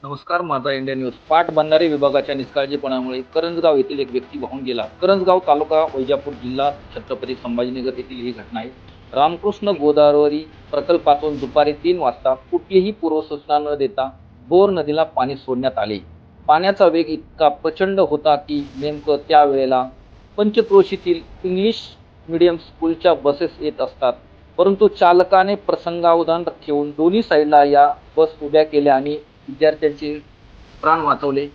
नमस्कार, माझा India news. पाटबंधारे विभागाच्या निष्काळजीपणामुळे करंजगाव येथील एक व्यक्ती वाहून गेला. करंजगाव तालुका वैजापूर जिल्हा छत्रपती संभाजीनगर येथील ही घटना आहे. रामकृष्ण गोदावरी प्रकल्पातून दुपारी 3 वाजता कुठलीही पूर्वसूचना न देता बोर नदीला पाणी सोडण्यात आले. पाण्याचा वेग इतका प्रचंड होता की नेमकं त्यावेळेला पंचक्रोशीतील इंग्लिश मीडियम स्कूलच्या बसेस येत असतात. परंतु चालकाने प्रसंगावधान ठेवून दोन्ही साईडला या बस उभ्या केल्या आणि विद्यार्थ्यांचे प्राण वाचवले.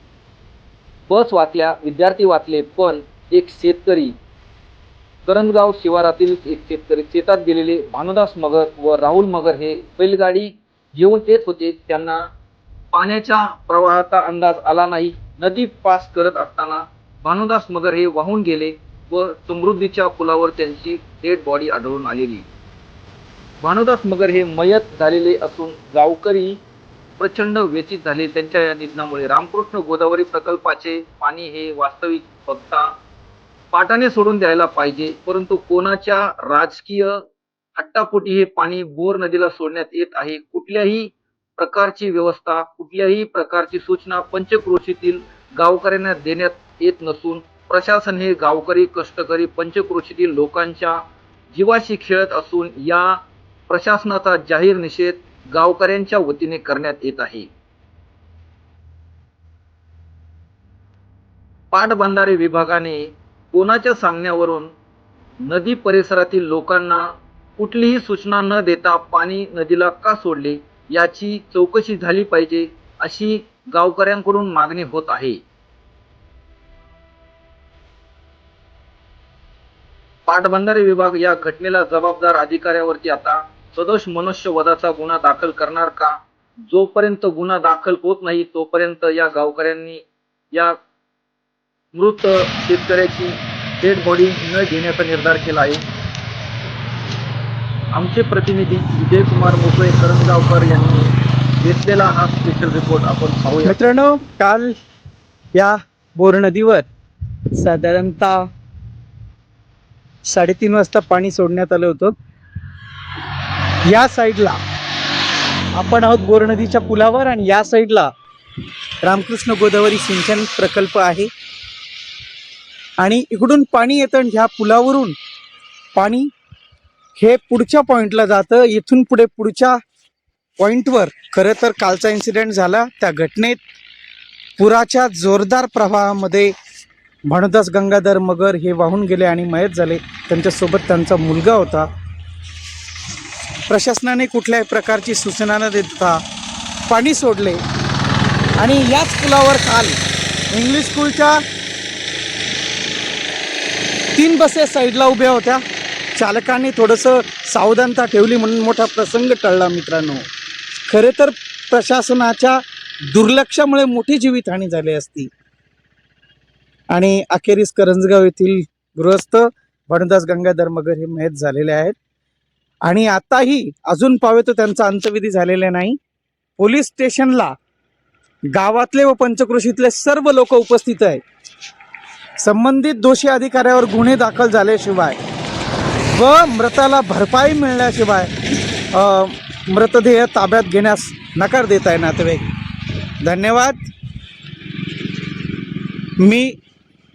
बस वाचल्या, विद्यार्थी वाचले, पण एक शेतकरी, करंजगाव शिवारातील एक शेतकरी, शेतात गेलेले भानुदास मगर व राहुल मगर हे बैलगाडी घेऊन येत होते. त्यांना पाण्याच्या प्रवाहाचा अंदाज आला नाही. नदी पास करत असताना भानुदास मगर हे वाहून गेले व समृद्धीच्या पुलावर त्यांची डेड बॉडी आढळून आलेली. भानुदास मगर हे मयत झालेले असून गावकरी प्रचंड व्यथित झाले त्यांच्या या निधनामुळे. रामकृष्ण गोदावरी प्रकल्पाचे पाणी हे वास्तविक फक्त पाटाने सोडून द्यायला पाहिजे, परंतु कोणाच्या राजकीय हट्टापोटी हे पाणी बोर नदीला सोडण्यात येत आहे. कुठल्याही प्रकारची व्यवस्था, कुठल्याही प्रकारची सूचना पंचक्रोशीतील गावकऱ्यांना देण्यात येत नसून प्रशासन हे गावकरी, कष्टकरी, पंचक्रोशीतील लोकांच्या जीवाशी खेळत असून या प्रशासनाचा जाहीर निषेध गावकऱ्यांच्या वतीने करण्यात येत आहे. पाटबंधारे विभागाने कोणाच्या सांगण्यावरून नदी परिसरातील लोकांना कुठलीही सूचना न देता पाणी नदीला का सोडले याची चौकशी झाली पाहिजे, अशी गावकऱ्यांकडून मागणी होत आहे. पाटबंधारे विभाग या घटनेला जबाबदार अधिकाऱ्यावरती आता सदोष मनुष्यवधाचा गुन्हा दाखल करणार का? जोपर्यंत गुन्हा दाखल होत नाही तोपर्यंत या गावकऱ्यांनी या मृत शेतकऱ्याची डेड बॉडी न घेण्याचा निर्धार केला आहे. आमचे प्रतिनिधी विजयकुमार मोकळे करंजगावकर यांनी घेतलेला हा स्पेशल रिपोर्ट आपण पाहूया. मित्रांनो, काल या बोर नदीवर साधारणतः 3:30 वाजता पाणी सोडण्यात आलं होतं. या साईडला आपण आहोत बोर नदीच्या पुलावर आणि या साईडला रामकृष्ण गोदावरी सिंचन प्रकल्प आहे आणि इकडून पाणी येतं आणि ह्या पुलावरून पाणी हे पुढच्या पॉइंटला जातं. इथून पुढे पुढच्या पॉइंटवर खरं तर कालचा इन्सिडेंट झाला. त्या घटनेत पुराच्या जोरदार प्रवाहामध्ये भानुदास गंगाधर मगर हे वाहून गेले आणि मयत झाले. त्यांच्यासोबत त्यांचा मुलगा होता. प्रशासनाने कुठल्याही प्रकारची सूचना न देता पाणी सोडले आणि याच पुलावर काल इंग्लिश स्कूलच्या 3 बसेस साईडला उभ्या होत्या. चालकाने थोडंसं सावधानता ठेवली म्हणून मोठा प्रसंग टळला. मित्रांनो, खरे तर प्रशासनाच्या दुर्लक्षामुळे मोठी जीवितहानी झाली असती आणि अखेरीस करंजगाव येथील गृहस्थ भानुदास गंगाधर मगर हे मयत झालेले आहेत आणि आताही अजून पावे तो त्यांचा अंत्यविधी झालेला नाही. पोलीस स्टेशनला गावातले व पंचक्रोशीतले सर्व लोक उपस्थित आहेत. संबंधित दोषी अधिकाऱ्यावर गुन्हे दाखल झाल्याशिवाय व मृताला भरपाई मिळण्याशिवाय मृतदेह ताब्यात घेण्यास नकार देत आहे नातेवाईक. धन्यवाद. मी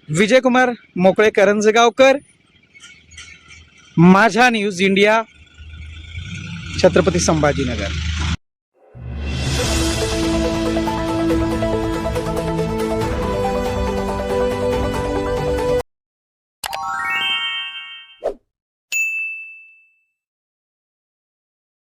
विजयकुमार मोकळे करंजगावकर, माझा न्यूज इंडिया, छत्रपती संभाजीनगर.